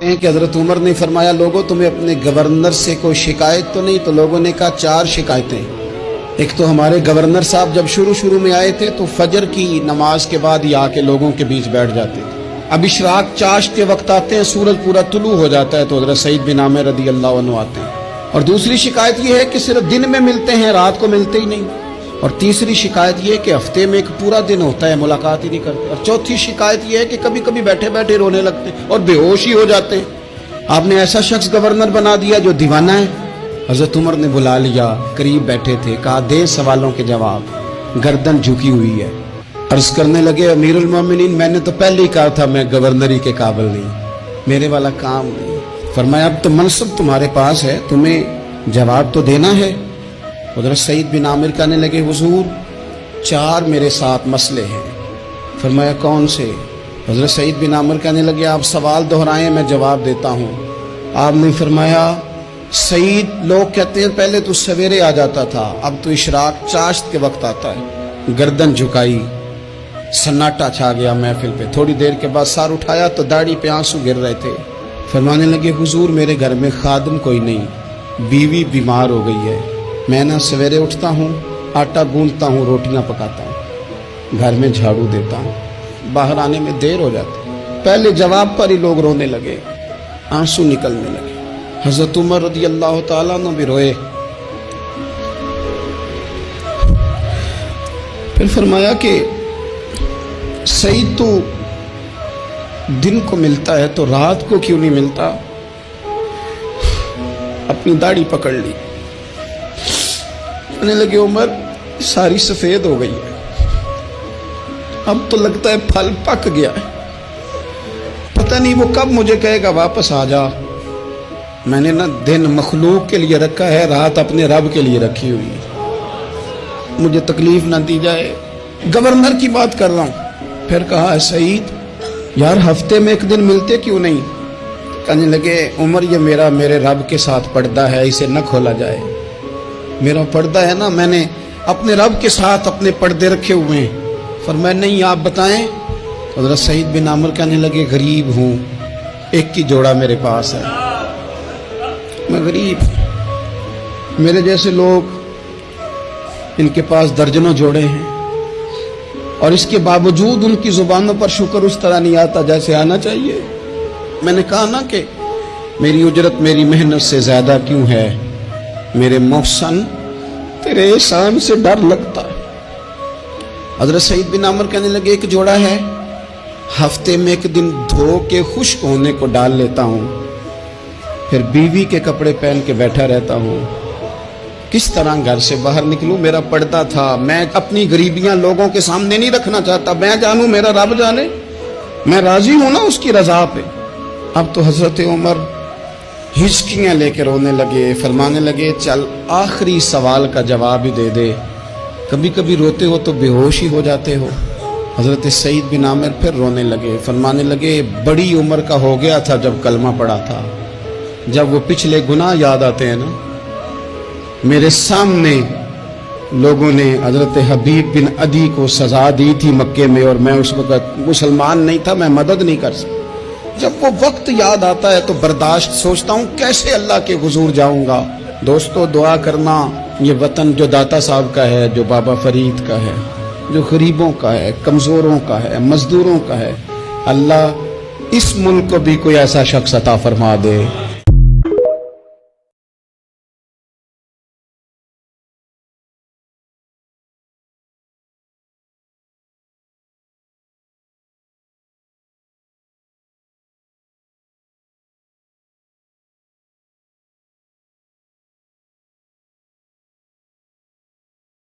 کہ حضرت عمر نے فرمایا لوگوں تمہیں اپنے گورنر سے کوئی شکایت تو نہیں؟ تو لوگوں نے کہا 4 شکایتیں۔ ایک تو ہمارے گورنر صاحب جب شروع میں آئے تھے تو فجر کی نماز کے بعد ہی آ کے لوگوں کے بیچ بیٹھ جاتے تھے۔ اب اشراق چاشت کے وقت آتے ہیں، سورج پورا طلوع ہو جاتا ہے تو حضرت سعید بن عامر رضی اللہ عنہ آتے ہیں۔ اور دوسری شکایت یہ ہے کہ صرف دن میں ملتے ہیں، رات کو ملتے ہی نہیں۔ اور تیسری شکایت یہ ہے کہ ہفتے میں ایک پورا دن ہوتا ہے ملاقات ہی نہیں کرتے۔ اور چوتھی شکایت یہ ہے کہ کبھی کبھی بیٹھے بیٹھے رونے لگتے ہیں اور بے ہوش ہی ہو جاتے ہیں۔ آپ نے ایسا شخص گورنر بنا دیا جو دیوانہ ہے۔ حضرت عمر نے بلا لیا، قریب بیٹھے تھے، کہا دے سوالوں کے جواب۔ گردن جھکی ہوئی ہے، عرض کرنے لگے امیر المومنین میں نے تو پہلے ہی کہا تھا میں گورنری کے قابل نہیں، میرے والا کام نہیں۔ فرمایا اب تو منصب تمہارے پاس ہے، تمہیں جواب تو دینا ہے۔ حضرت سعید بن عامر کہنے لگے حضور 4 میرے ساتھ مسئلے ہیں۔ فرمایا کون سے؟ حضرت سعید بن عامر کہنے لگے آپ سوال دہرائیں میں جواب دیتا ہوں۔ آپ نے فرمایا سعید لوگ کہتے ہیں پہلے تو سویرے آ جاتا تھا، اب تو اشراق چاشت کے وقت آتا ہے۔ گردن جھکائی، سناٹا چھا گیا محفل پہ۔ تھوڑی دیر کے بعد سر اٹھایا تو داڑھی پہ آنسو گر رہے تھے۔ فرمانے لگے حضور میرے گھر میں خادم کوئی نہیں، بیوی بیمار ہو گئی ہے، میں نہ سویرے اٹھتا ہوں، آٹا گوندتا ہوں، روٹیاں پکاتا ہوں، گھر میں جھاڑو دیتا ہوں، باہر آنے میں دیر ہو جاتی۔ پہلے جواب پر ہی لوگ رونے لگے، آنسو نکلنے لگے۔ حضرت عمر رضی اللہ تعالیٰ عنہ بھی روئے۔ پھر فرمایا کہ سعید تو دن کو ملتا ہے تو رات کو کیوں نہیں ملتا؟ اپنی داڑھی پکڑ لی، کہنے لگے عمر ساری سفید ہو گئی ہے، اب تو لگتا ہے پھل پک گیا ہے، پتہ نہیں وہ کب مجھے کہے گا واپس آ جا۔ میں نے نہ دن مخلوق کے لیے رکھا ہے، رات اپنے رب کے لیے رکھی ہوئی ہے، مجھے تکلیف نہ دی جائے۔ گورنر کی بات کر رہا ہوں۔ پھر کہا سعید یار ہفتے میں ایک دن ملتے کیوں نہیں؟ کہنے لگے عمر یہ میرے رب کے ساتھ پردہ ہے، اسے نہ کھولا جائے۔ میرا پردہ ہے نا، میں نے اپنے رب کے ساتھ اپنے پردے رکھے ہوئے ہیں۔ فرمایا نہیں آپ بتائیں۔ حضرت سعید بن عامر کہنے لگے غریب ہوں، ایک کی جوڑا میرے پاس ہے، میں غریب ہوں، میرے جیسے لوگ ان کے پاس درجنوں جوڑے ہیں، اور اس کے باوجود ان کی زبانوں پر شکر اس طرح نہیں آتا جیسے آنا چاہیے۔ میں نے کہا نا کہ میری اجرت میری محنت سے زیادہ کیوں ہے، میرے محسن تیرے احسان سے ڈر لگتا ہے۔ حضرت سعید بن عامر کہنے لگے ایک جوڑا ہے، ہفتے میں ایک دن دھو کے خشک ہونے کو ڈال لیتا ہوں، پھر بیوی کے کپڑے پہن کے بیٹھا رہتا ہوں، کس طرح گھر سے باہر نکلوں؟ میرا پردہ تھا، میں اپنی غریبیاں لوگوں کے سامنے نہیں رکھنا چاہتا، میں جانوں میرا رب جانے، میں راضی ہوں نا اس کی رضا پہ۔ اب تو حضرت عمر ہچکیاں لے کے رونے لگے، فرمانے لگے چل آخری سوال کا جواب ہی دے دے، کبھی کبھی روتے ہو تو بے ہوش ہی ہو جاتے ہو۔ حضرت سعید بن عامر پھر رونے لگے، فرمانے لگے بڑی عمر کا ہو گیا تھا جب کلمہ پڑھا تھا، جب وہ پچھلے گناہ یاد آتے ہیں نا، میرے سامنے لوگوں نے حضرت حبیب بن عدی کو سزا دی تھی مکے میں، اور میں اس وقت مسلمان نہیں تھا، میں مدد نہیں کر سکتا۔ جب وہ وقت یاد آتا ہے تو برداشت سوچتا ہوں کیسے اللہ کے حضور جاؤں گا۔ دوستو دعا کرنا، یہ وطن جو داتا صاحب کا ہے، جو بابا فرید کا ہے، جو غریبوں کا ہے، کمزوروں کا ہے، مزدوروں کا ہے، اللہ اس ملک کو بھی کوئی ایسا شخص عطا فرما دے